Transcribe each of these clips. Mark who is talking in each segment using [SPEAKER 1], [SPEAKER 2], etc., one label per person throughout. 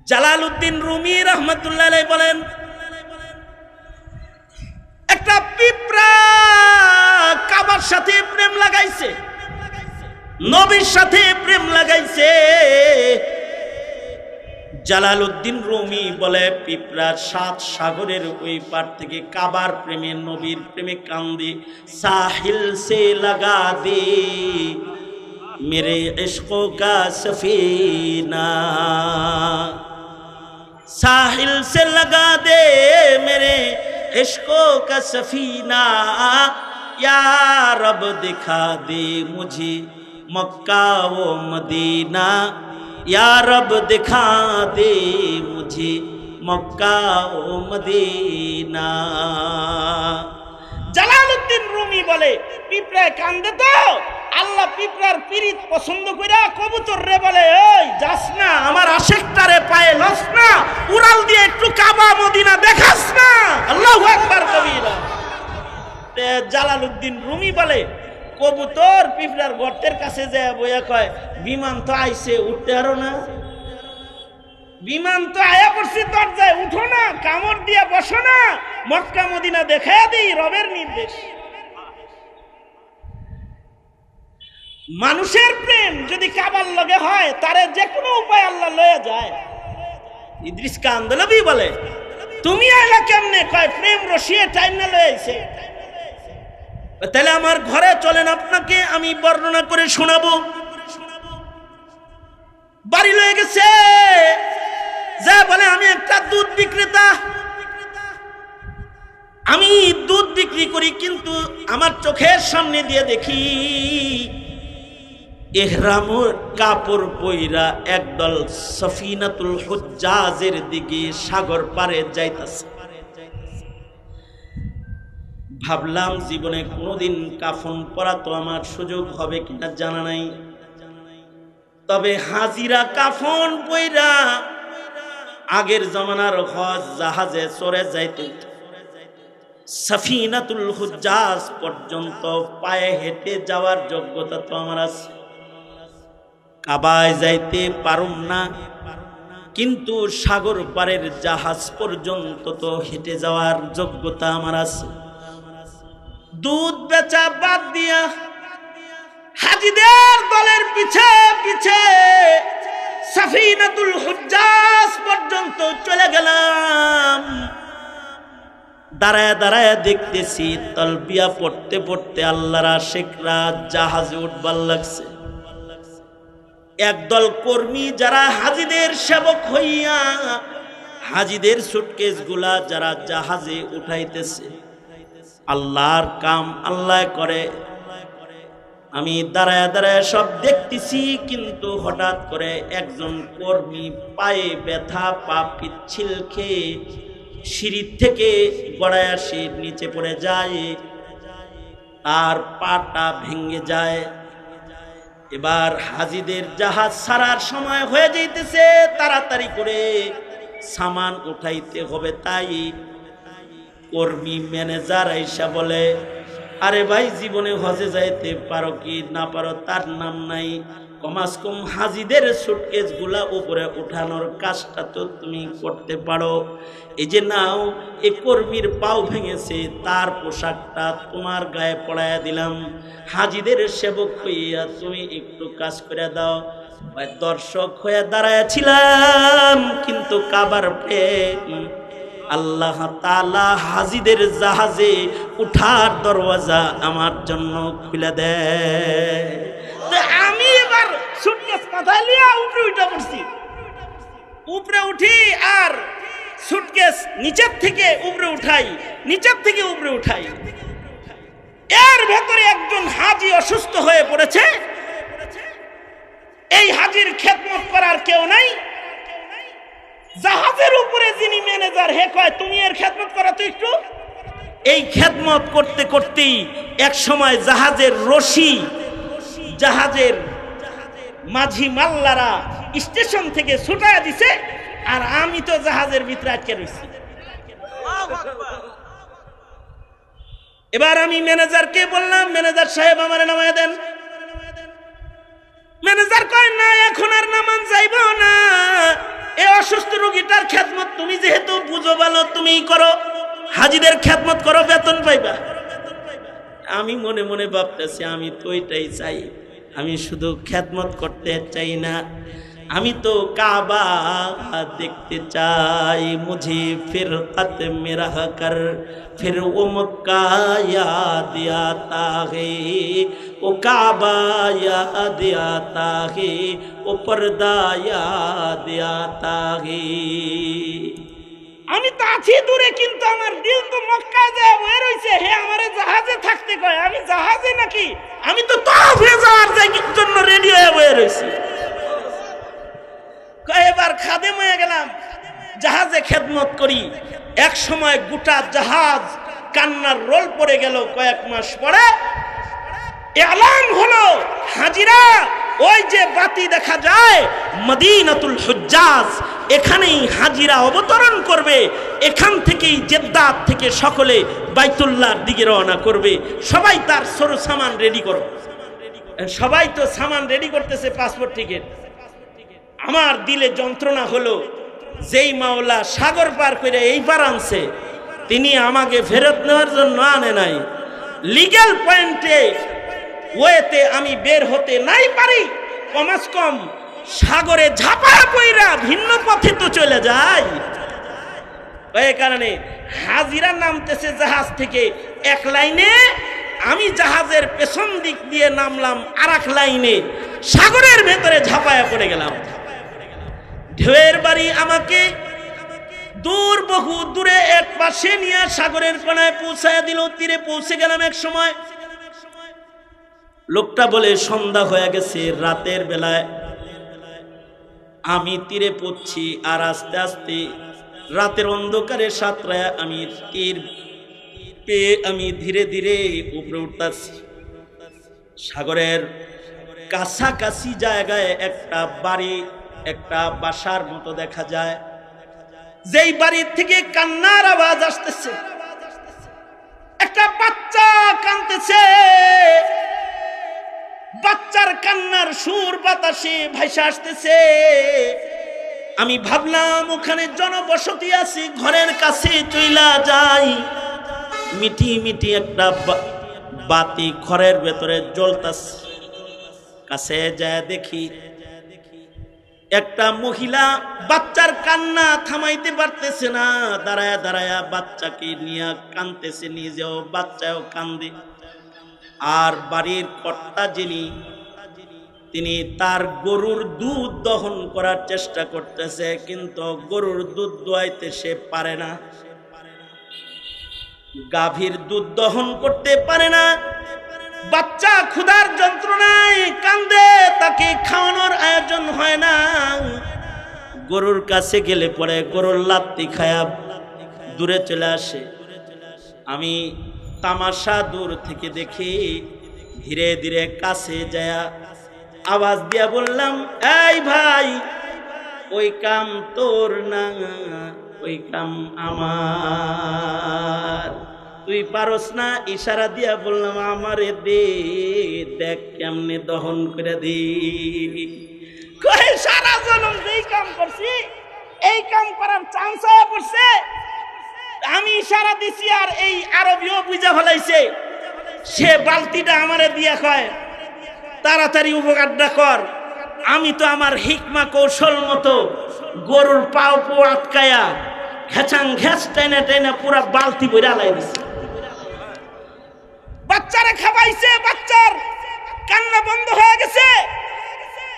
[SPEAKER 1] Jalaluddin Rumi রাহমাতুল্লাহ আলাইহি বলেন, একটা পিঁপড়া কাবার সাথে প্রেম লাগাইছে, নবীর সাথে প্রেম লাগাইছে। জালালউদ্দিন রুমি বলে, পিঁপড়া 7 সাগরের ওই পার থেকে কাবার প্রেমে, নবীর প্রেমে কান্দে। সাহিল সে লাগা দে মেরে ইশকো কা সফিনা, साहिल से लगा दे मेरे इश्कों का सफीना, या रब दिखा दे मुझे मक्का वो मदीना, या रब दिखा दे मुझे मक्का वो मदीना। জালালউদ্দিন রুমি বলে, পিঁপড়া কান্দে তো আল্লাহ পিঁপড়ার পিরিত পছন্দ কইরা কবুতর রে বলে, এই যাস না আমার আশিকটারে পায়ে লস না, উড়াল দিয়ে একটু কাবা মদিনা দেখাস না। আল্লাহু আকবার কবিরা। জালালউদ্দিন রুমি বলে, কবুতর পিঁপড়ার গর্তের কাছে যায় বইয়া কয়, বিমান তো আইছে, উঠতে আরো না, বিমান তো আয়া পড়ছি দরজায়, উঠো না, কামড় দিয়ে বসো না, মক্কা মদিনা দেখায়া দিই, রবের নির্দেশ। মানুষের প্রেম যদি কাবার লগে হয়, তারে যে কোনো উপায় আল্লাহ লয়ে যায়। ইদ্রিস কান্দলবি বলে, তুমি আইলা কেমনে? কয় প্রেম রসিয়ে টাইম না লয়ে আইছে। তাহলে আমার ঘরে চলেন, আপনাকে আমি বর্ণনা করে শোনাবো। বাড়ি লয়ে গেছে, যা বলে আমি একটা দুধ বিক্রেতা, আমি দুধ বিক্রি করি, কিন্তু আমার চোখের সামনে দিয়ে দেখি ইহরামের কাপড় পইরা একদল সফিনাতুল হুজ্জাজের দিকে সাগর পারে যাইতাছে। ভাবলাম জীবনে কোনোদিন কাফন পরা তো আমার সুযোগ হবে কিনা জানা নাই, তবে হাজিরা কাফন পইরা আগের জমানার হজ জাহাজে চড়ে যাইতে, সফিনাতুল হুজ্জাজ পর্যন্ত পায়ে হেঁটে যাওয়ার যোগ্যতা তো আমার আছে। কাবায় যাইতে পারুম না, কিন্তু সাগর পারের জাহাজ পর্যন্ত তো হেঁটে যাওয়ার যোগ্যতা আমার আছে। দুধ বেচা বাদ দিয়া হাজিদের দলের পিছে পিছে সফিনাতুল হুজ্জাজ পর্যন্ত চলে গেলাম। দাঁড়ায় দাঁড়ায় দেখতেছি তালবিয়া পড়তে পড়তে আল্লাহর আশিকরা জাহাজে উঠবার লাগছে। একদল কর্মী যারা হাজিদের সেবক হইয়া হাজিদের সুটকেস গুলা যারা জাহাজে উঠাইতেছে, আল্লাহর কাম আল্লাহ করে। আমি দাঁড়ায় দাঁড়ায় সব দেখতেছি, কিন্তু হঠাৎ করে একজন কর্মী পায়ে ব্যথা, পা পিচ্ছিল খেয়ে সিঁড়ি থেকে গড়ায় আসে নিচে পড়ে যায়, আর পাটা ভেঙে যায়। এবার হাজিদের জাহাজ ছাড়ার সময় হয়ে যাইতেছে, তাড়াতাড়ি করে সামান উঠাইতে হবে। তাই কর্মী ম্যানেজার আইসা বলে, আরে ভাই জীবনে হজে যাইতে পারো কি না পারো তার নাম নাই, কমাস কম হাজিদের সুটকেস গুলা উপরে উঠানোর কাজটা তো তুমি করতে পারো। এই যে নাও, এ কর্মীর পাও ভেঙেছে, তার পোশাকটা তোমার গায়ে পড়াইয়া দিলাম, হাজিদের সেবক হইয়া তুমি একটু কাজ করে দাও। দর্শক হয়ে দাঁড়াইয়াছিলাম, কিন্তু কাবার প্রেম আল্লাহ তাআলা হাজিদের জাহাজে উঠার দরওয়াজা আমার জন্য খুলে দেয়। আমি এবার সুটকেস মাথায় লিয়া উপরে উঠে পড়ছি, উপরে উঠি আর সুটকেস নিচের থেকে উপরে উঠাই, নিচের থেকে উপরে উঠাই। এর ভেতরে একজন হাজি অসুস্থ হয়ে পড়েছে। এই হাজির খেদমত করার কেউ নাই। জাহাজের উপরে যিনি ম্যানেজার, হে কয় তুমি এর খেদমত করা তো একটু। এই খেদমত করতে করতেই এক সময় জাহাজের রশি, জাহাজের মাঝি মাল্লারা স্টেশন থেকে ছুটায়া দিছে, আর আমি তো জাহাজের ভিতরে আটকে রয়েছি। এবার আমি ম্যানেজারকে বললাম, ম্যানেজার সাহেব আমারে নামায় দেন। ম্যানেজার কয় না, এখন আর নামান যাইব না, এ অসুস্থ তুমিই করো, হাজিদের খেদমত করো, বেতন পাইবা। আমি মনে মনে ভাবতেছি আমি তো এটাই চাই, আমি শুধু খেদমত করতে চাই না, আমি তো কাবা দেখতে চাই। মুঝে ফির खत मेरा कर फिर वो मक्का याद आता है, वो काबा याद आता है, वो पर्दा याद आता है। আমি তো আছি দূরে, কিন্তু আমার দিল তো মক্কা যায় বয়ে রইছে। হে আমারে জাহাজে থাকতে কয়, আমি জাহাজে নাকি, আমি তো তাওফে যাওয়ার জন্য রেডি হয়ে বয়ে রইছি। কয়েকবার খাদেম হয়ে গেলাম, জাহাজে খেদমত করি। এক সময় গোটা জাহাজ কান্নার রোল পড়ে গেল। কয়েক মাস পরে এলান হলো, হাজিরা ওই যে বাতি দেখা যায় মদিনাতুল হুজ্জাজ, এখানেই হাজিরা অবতরণ করবে, এখান থেকেই জেদ্দাহ থেকে সকলে বাইতুল্লাহর দিকে রওনা করবে। সবাই তার সরু সামান রেডি করো। সবাই তো সামান রেডি করতেছে, পাসপোর্ট টিকিট। আমার দিলে যন্ত্রণা হলো, যেই মাওলা সাগর পার করে এই পার আনছে, তিনি আমাকে ফেরত নেওয়ার জন্য আনে নাই। লিগ্যাল পয়েন্টে ওয়েতে আমি বের হতে নাই পারি, কমাস কম সাগরে ঝাঁপা পইরা ভিন্ন পথে তো চলে যায়। এই কারণে হাজিরা নামতেছে জাহাজ থেকে এক লাইনে, আমি জাহাজের পেছন দিক দিয়ে নামলাম আর এক লাইনে, সাগরের ভেতরে ঝাঁপায়া পড়ে গেলাম। ঢেউয়ের বাড়ি আমাকে দূর, বহু দূরে এক পাশে নিয়ে সাগরের কোনায় পৌঁছায়া দিল। তীরে পৌঁছে গেলাম। এক সময় লোকটা বলে সন্ধ্যা হয়ে গেছে, রাতের বেলায় আমি তীরে পড়ছি, আর আস্তে আস্তে রাতের অন্ধকারে সাঁতরায় আমি তীর পেয়ে আমি ধীরে ধীরে উপরে উঠতেছি। সাগরের কাছাকাছি জায়গায় একটা বাড়ি, একটা বাসার মতো দেখা যায়, যেই বাড়ির থেকে কান্নার আওয়াজ আসতেছে। একটা বাচ্চা কাঁদতেছে, বাচ্চার কান্নার সুর বাতাসে ভাইসা আসতেছে। আমি ভাবলাম ওখানে জনবসতি আছে, ঘরের কাছে চইলা যাই। মিটি মিটি একটা বাতি ঘরের ভেতরে জ্বলতাছে। কাছে যায় দেখি একটা মহিলা বাচ্চার কান্না থামাইতে পারতেছে না, দাঁড়ায়া দাঁড়ায়া বাচ্চাকে নিয়ে কাঁদতেছে, নিজেও বাচ্চাও কান্দে। আর বাড়ির কর্তা যিনি, তিনি তার গরুর দুধ দহন করার চেষ্টা করতেছে, কিন্তু গরুর দুধ দোয়াইতে সে পারে না, গাভীর দুধ দহন করতে পারে না। বাচ্চা ক্ষুধার যন্ত্রণায় কান্দে, তাকে খাওয়ানোর আয়োজন হয় না। গরুর কাছে গেলে পরে গরুর লাত্তি খায়া দূরে চলে আসে। আমি তামাশা দূর থেকে দেখি, ধীরে ধীরে কাছে যায় আওয়াজ দিয়া বললাম, এই ভাই, ওই কাম তোর না, ওই কাম আমার, তুই পারস না? ইশারা দিয়া বললাম, আমারে দে, দেখ কেমনে দহন করে দি। কই সারা জনম যেই কাম করছি, এই কাম করার চান্স হয়ে পড়ছে। আমি ইশারা দিছি আর এই আরবিও বুঝা ফেলাইছে। সে বালতিটা আমারে দিয়া কয়, তাড়াতাড়ি উপকারটা কর। আমি তো আমার হিকমা কৌশল মতো গরুর পাও পো আটকায়া ঘেঁচাং ঘেঁচ টেনে টেনে পুরা বালতি বইরা লাই দিছে। বাচ্চারে খাবাইছে, বাচ্চার কান্না বন্ধ হয়ে গেছে।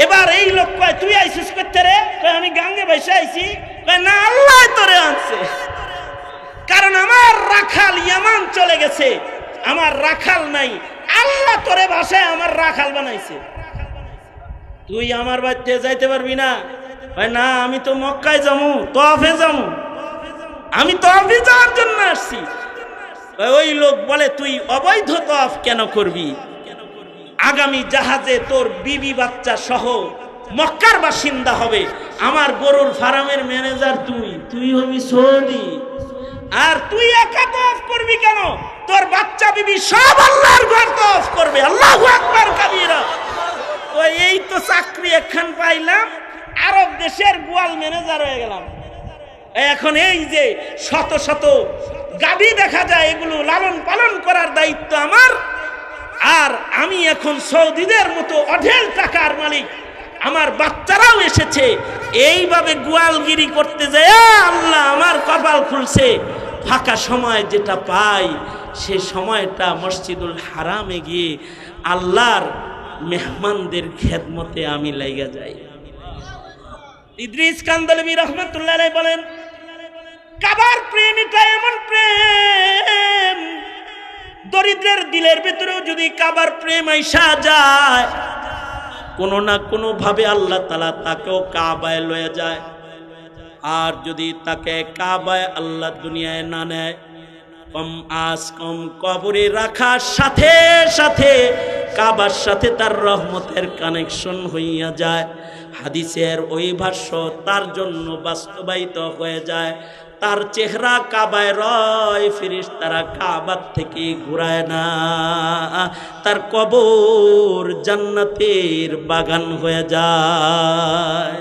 [SPEAKER 1] এবার এই লোক কয়, তুই আইছিস করতে রে? কয়, আমি গাঙ্গে বসে আইছি। কয়, না, আল্লাহ তোরে আনছে, কারণ আমার রাখাল ইয়ামান চলে গেছে, আমার রাখাল নাই, আল্লাহ তোরে ভাষায় আমার রাখাল বানাইছে। তুই আমার বাড়িতে যাইতে পারবি না? কয়, না, আমি তো মক্কায় যাবো, তওয়াফে যাবো, আমি তওয়াফে যাওয়ার জন্য আসছি। ওই লোক বলে, তুই অবৈধ তওয়াফ কেন করবি? আগামী জাহাজে তোর বিবি বাচ্চা সহ মক্কার বাসিন্দা হবে। আমার গরুর ফার্মের ম্যানেজার তুই হবি সৌদি, আর তুই একা তওয়াফ করবি কেন? তোর বাচ্চা বিবি সব আল্লাহর ঘর তওয়াফ করবে। আল্লাহু আকবার কাবীরা। তো এই তো চাকরি একখান পাইলাম, আরব দেশের গোয়াল ম্যানেজার হয়ে গেলাম। এখন এই যে শত শত গাভী দেখা যায়, এগুলো লালন পালন করার দায়িত্ব আমার। আর আমি এখন সৌদিদের মতো অঢেল টাকার মালিক, আমার বাচ্চারাও এসেছে, এইভাবে গোয়ালগিরি করতে যায় আল্লাহ আমার কপাল খুলছে। ফাঁকা সময় যেটা পাই সে সময়টা মসজিদুল হারামে গিয়ে আল্লাহর মেহমানদের খেদমতে আমি লাইগা যাই। ইদ্রিস কান্দলবি রহমতুল্লাহ আলাইহি বলেন, কাবার প্রেম এটা এমন প্রেম, দরিদ্রের দিলের ভিতরেও যদি কাবার প্রেম আইসা যায়, কোনো না কোনো ভাবে আল্লাহ তাআলা তাকেও কাবায় লয়ে যায়। আর যদি তাকে কাবায় আল্লাহ দুনিয়ায় না নেয়, কম আজ কম কবরে রাখার সাথে সাথে কাবার সাথে তার রহমতের কানেকশন হইয়া যায়। হাদিসের ওই ভাষ্য তার জন্য বাস্তবায়িত হয়ে যায়। তার চেহারা কাবায় রয়, ফেরেশতারা কাবার থেকে ঘুরায় না, তার কবর জান্নাতের বাগান হয়ে যায়।